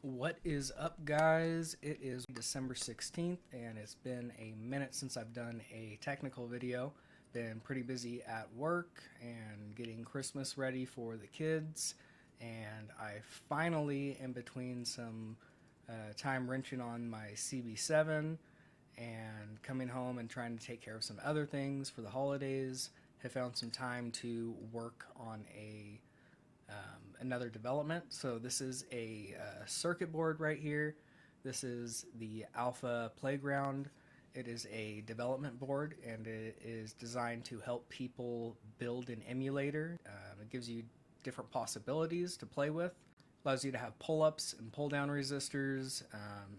What is up, guys? It is December 16th, and it's been a minute since I've done a technical video. Been pretty busy at work and getting Christmas ready for the kids, and I finally, in between some time wrenching on my CB7 and coming home and trying to take care of some other things for the holidays, have found some time to work on another development. So this is a circuit board right here. This is the ALPHA Playground. It is a development board, and it is designed to help people build an emulator. It gives you different possibilities to play with. Allows you to have pull-ups and pull-down resistors,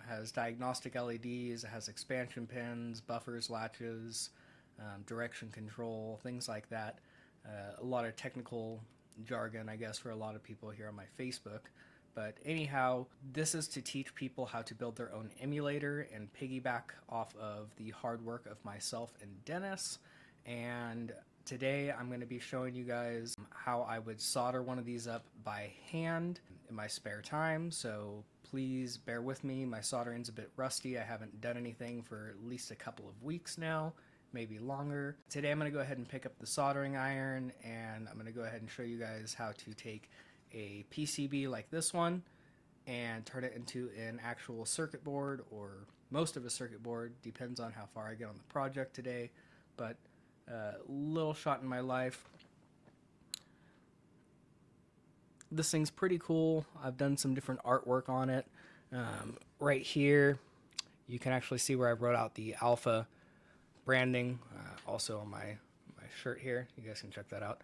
has diagnostic LEDs, it has expansion pins, buffers, latches, direction control, things like that. A lot of technical jargon, I guess, for a lot of people here on my Facebook. But anyhow, this is to teach people how to build their own emulator and piggyback off of the hard work of myself and Dennis. And today I'm going to be showing you guys how I would solder one of these up by hand in my spare time. So please bear with me. My soldering's a bit rusty. I haven't done anything for at least a couple of weeks now, maybe longer. Today I'm going to go ahead and pick up the soldering iron, and I'm going to go ahead and show you guys how to take a PCB like this one and turn it into an actual circuit board, or most of a circuit board, depends on how far I get on the project today. But little shot in my life. This thing's pretty cool. I've done some different artwork on it. Right here you can actually see where I wrote out the ALPHA branding, also on my shirt here. You guys can check that out.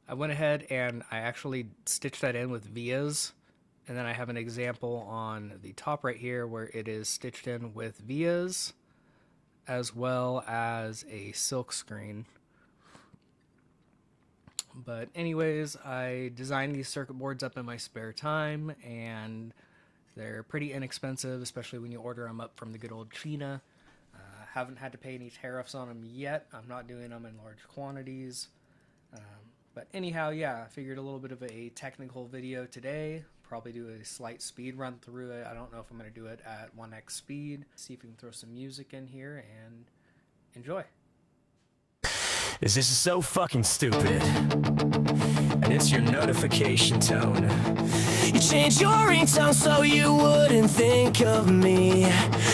I went ahead and I actually stitched that in with vias, and then I have an example on the top right here where it is stitched in with vias as well as a silk screen. But anyways, I designed these circuit boards up in my spare time, and they're pretty inexpensive, especially when you order them up from the good old China. Haven't had to pay any tariffs on them yet. I'm not doing them in large quantities. But anyhow, yeah, I figured a little bit of a technical video today. Probably do a slight speed run through it. I don't know if I'm going to do it at 1x speed. See if we can throw some music in here and enjoy. This is so fucking stupid. And it's your notification tone. You changed your ringtone so you wouldn't think of me.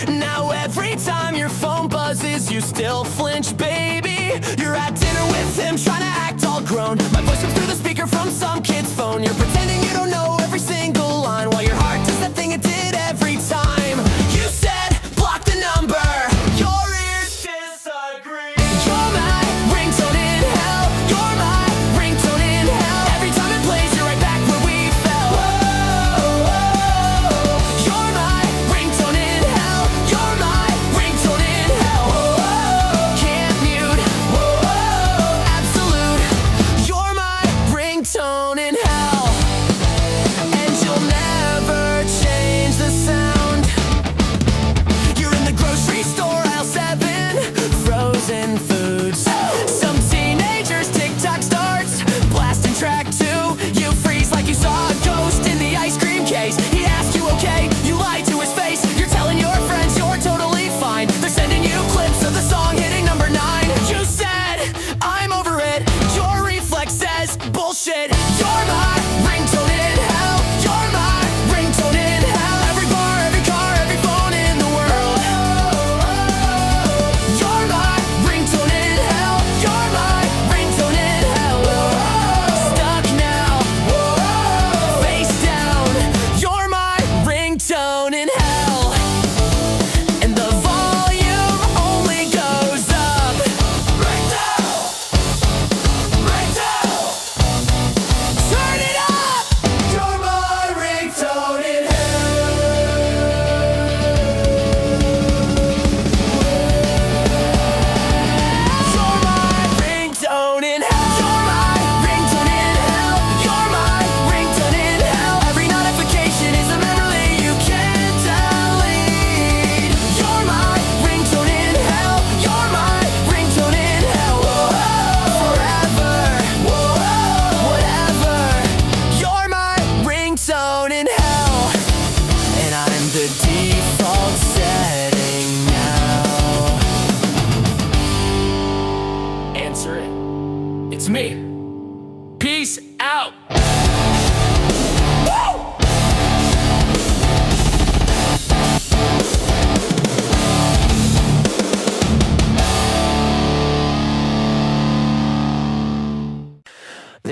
Now every time your phone buzzes, you still flinch, baby. You're at dinner with him, trying to act all grown. My voice comes through the speaker from some kid's phone. You're pretending you don't know every single line, while your heart does that thing it did every time. You said, block the number. Your ears disagree. You're my ringtone in hell. You're my ringtone in hell. Every time it plays, you're right back where we fell. Whoa, whoa. You're my ringtone in hell. You're my ringtone in hell. Whoa, can't mute. Whoa, absolute. You're my ringtone in hell. And you'll never change the sound. You're in the grocery store, aisle 7, frozen foods. Some teenagers, TikTok starts, blasting track 2. You freeze like you saw a ghost in the ice cream case. He asked you okay, you lied to his face. You're telling your friends you're totally fine. They're sending you clips of the song hitting number 9. You said, I'm over it. Your reflex says, bullshit. You're my ringtone in hell. You're my ringtone in hell. Every bar, every car, every phone in the world. You're my ringtone in hell. You're my ringtone in hell. Stuck now, face down. You're my ringtone in hell. And the volume only goes up. Ringtone, ringtone. Turn it up. You're my ringtone in hell. You're my ringtone in hell. You're my ringtone in hell. You're my ringtone in hell. Every notification is a memory you can't delete. You're my ringtone in hell. You're my ringtone in hell. Forever, whatever. You're my ringtone in hell.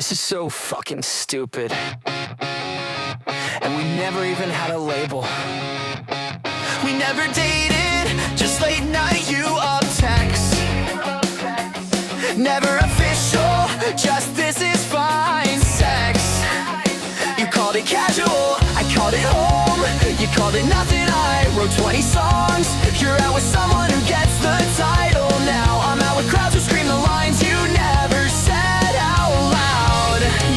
This is so fucking stupid. And we never even had a label. We never dated, just late night you up text. Never official, just this is fine sex. You called it casual, I called it home. You called it nothing, I wrote 20 songs. You're out with someone who gets the title now. I'm out with crowds who scream the lines you never said out loud.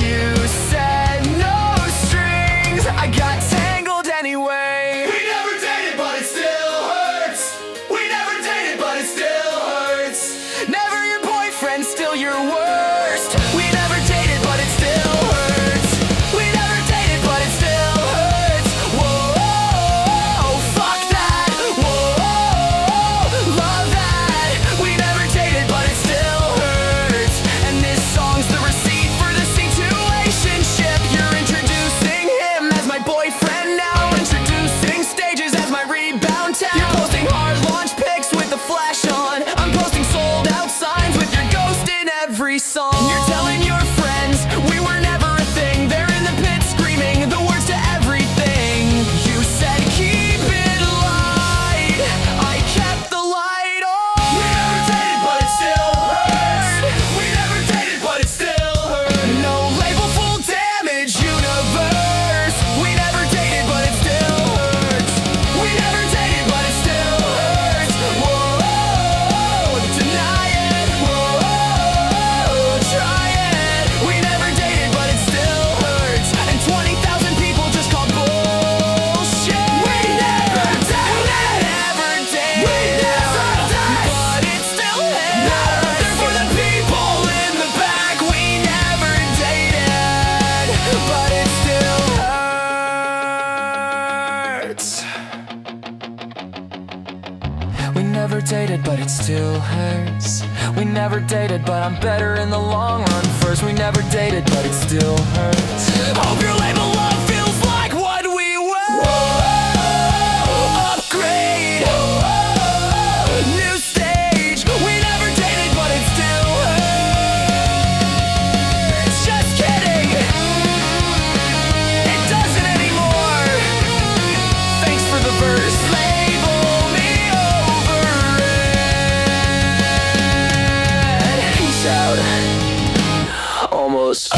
You said no strings, I got tangled anyway. We never dated but it still hurts. We never dated but it still hurts. Never your boyfriend, still your worst. We never dated but it still hurts. We never dated but it still hurts. Whoa, fuck that. Whoa, love that. We never dated but it still hurts. And this song's the receipt for the situationship. You're introducing him as my boyfriend now. Introducing stages as my rebound town. You're posting hard launch pics with the flash on. I'm posting sold out signs with your ghost in every song. You're telling your friends we were never a thing. They're in the pit screaming the words to everything. You said keep it light, I kept the light on. We never dated but it still hurt. We never dated but it still hurt. No label, full damage universe. We never dated but it still hurts. We never dated but it still hurts. Whoa, deny it. Whoa, try it. We never dated but it still hurts. And 20,000 people just called bullshit. We never dated. Never dated. We never dated. But it still hurts. They're for the people in the back. We never dated, but it still hurts. We never dated, but it still hurts. We never dated, but I'm better in the long run first. We never dated, but it still hurts. Hope your label love feels like what we were. Upgrade. New stage. We never dated, but it still hurts. Just kidding. It doesn't anymore. Thanks for the verse. Label me over it. Peace out. Almost.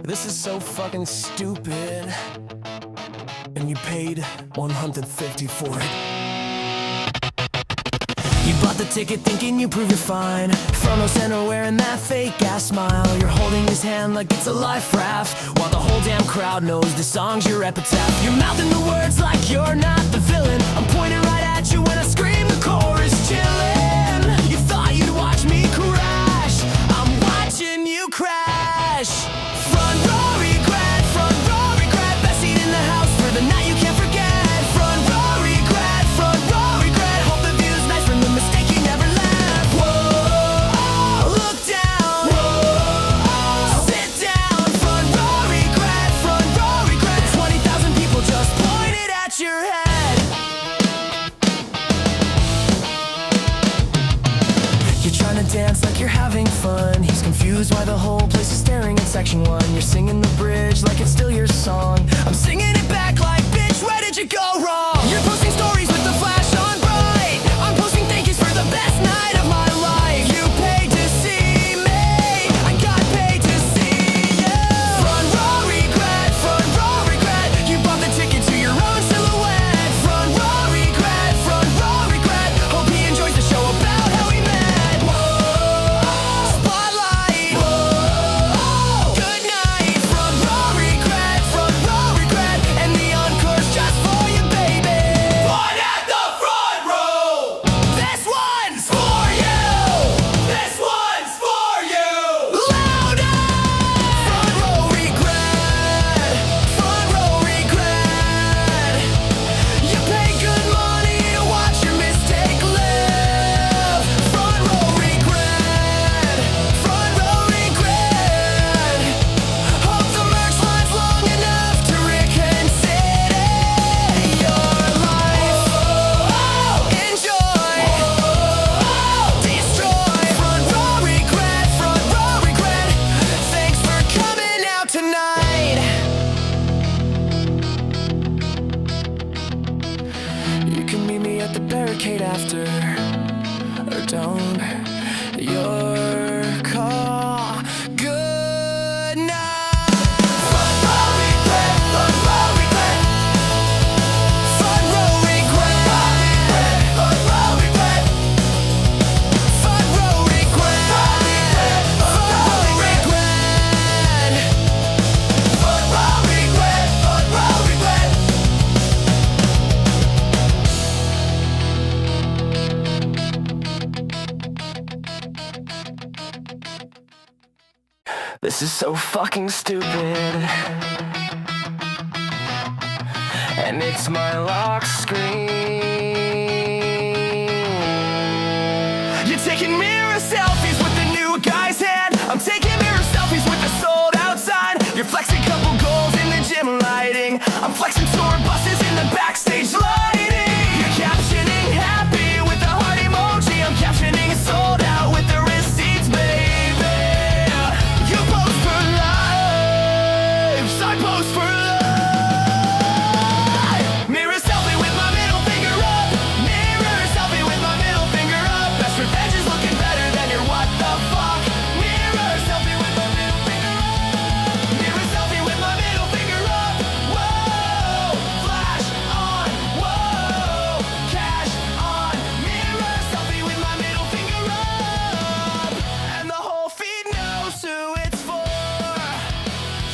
This is so fucking stupid. And you paid $150 for it. You bought the ticket thinking you prove you're fine. Front row center wearing that fake ass smile. You're holding his hand like it's a life raft, while the whole damn crowd knows the song's your epitaph. You're mouthing the words like you're not the villain. I'm pointing right at you when I scream the chorus chillin'. You thought you'd watch me crash. I'm watching you crash. Front row regret, best seat in the house for the night you can't forget. Front row regret, hope the view's nice from the mistake you never left. Whoa, look down. Whoa, sit down. Front row regret. 20,000 people just pointed at your head. barricade after, or don't. Your call. Good night. Front row regret. Front row regret. Front row regret. Front row regret. Front row regret. Front row regret. Front row regret. Front row regret. This is so fucking stupid. And it's my lock screen. You're taking mirror selfies with the new guy's hand. I'm taking mirror selfies with the sold out sign. You're flexing couple goals in the gym lighting. I'm flexing tour buses in the backstage lighting. You're captioning happy with the heart emoji. I'm captioning sold out with the receipts, baby. You post for lives, I post for life. Mirror selfie with my middle finger up. Mirror selfie with my middle finger up. Best revenge is looking better than your what the fuck. Mirror selfie with my middle finger up. Mirror selfie with my middle finger up. Whoa, flash on, whoa, cash on. Mirror selfie with my middle finger up. And the whole feed knows who it's for.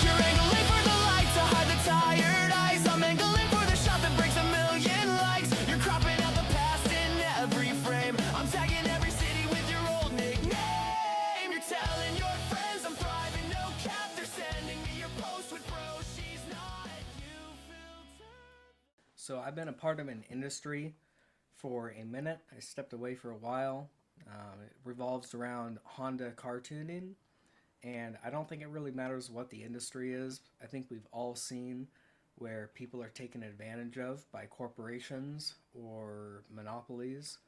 You're angling for the light to hide the tired eyes. I'm angling for the shot that breaks 1,000,000 likes. You're cropping out the past in every frame. I'm tagging every city with your old nickname. You're telling your friends I'm thriving, no cap. They're sending me your post with bro. She's not you filtered. So I've been a part of an industry for a minute. I stepped away for a while. It revolves around Honda car tuning, and I don't think it really matters what the industry is. I think we've all seen where people are taken advantage of by corporations or monopolies,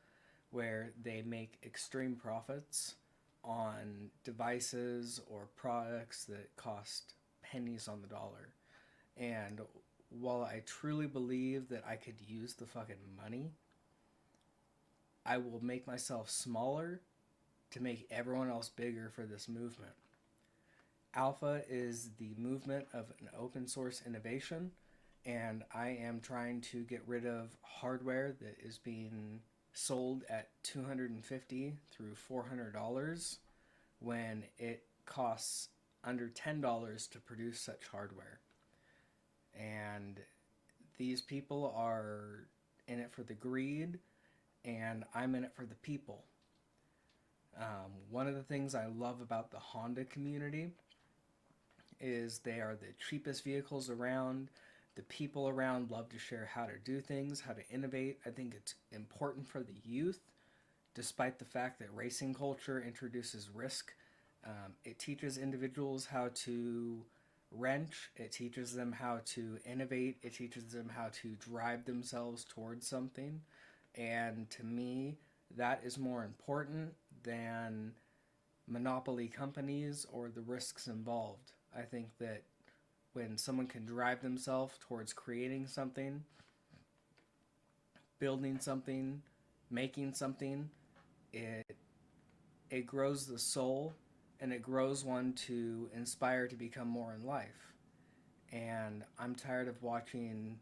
where they make extreme profits on devices or products that cost pennies on the dollar. And while I truly believe that I could use the fucking money, I will make myself smaller to make everyone else bigger for this movement. Alpha is the movement of an open source innovation, and I am trying to get rid of hardware that is being sold at $250 through $400 when it costs under $10 to produce such hardware. And these people are in it for the greed, and I'm in it for the people. One of the things I love about the Honda community is they are the cheapest vehicles around. The people around love to share how to do things, how to innovate. I think it's important for the youth, despite the fact that racing culture introduces risk. It teaches individuals how to wrench. It teaches them how to innovate. It teaches them how to drive themselves towards something. And to me, that is more important than monopoly companies or the risks involved. I think that when someone can drive themselves towards creating something, building something, making something, it grows the soul, and it grows one to inspire to become more in life. And I'm tired of watching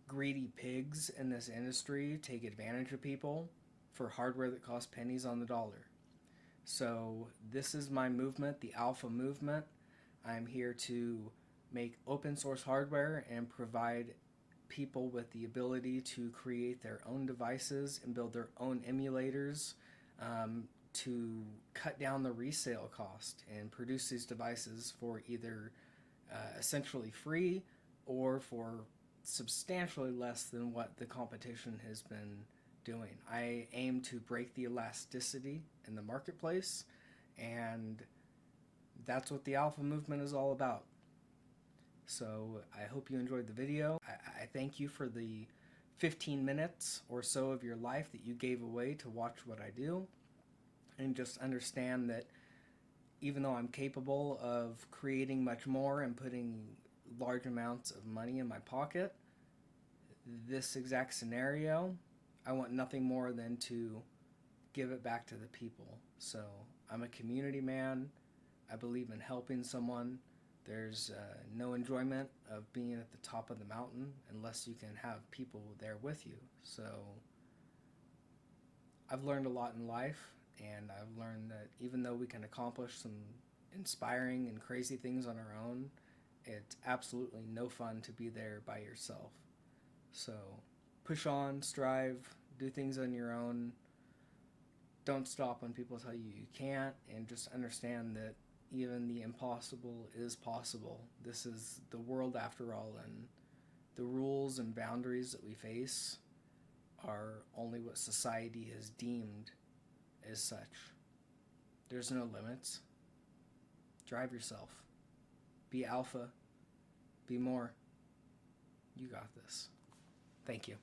greedy pigs in this industry take advantage of people for hardware that costs pennies on the dollar. So this is my movement, the Alpha movement. I'm here to make open source hardware and provide people with the ability to create their own devices and build their own emulators to cut down the resale cost and produce these devices for either essentially free or for substantially less than what the competition has been doing. I aim to break the elasticity in the marketplace, and that's what the Alpha movement is all about. So I hope you enjoyed the video. I thank you for the 15 minutes or so of your life that you gave away to watch what I do, and just understand that even though I'm capable of creating much more and putting large amounts of money in my pocket, this exact scenario, I want nothing more than to give it back to the people. So I'm a community man. I believe in helping someone. There's no enjoyment of being at the top of the mountain unless you can have people there with you. So I've learned a lot in life, and I've learned that even though we can accomplish some inspiring and crazy things on our own, it's absolutely no fun to be there by yourself. So push on, strive, do things on your own. Don't stop when people tell you you can't, and just understand that even the impossible is possible. This is the world after all, and the rules and boundaries that we face are only what society has deemed as such. There's no limits. Drive yourself. Be alpha. Be more. You got this. Thank you.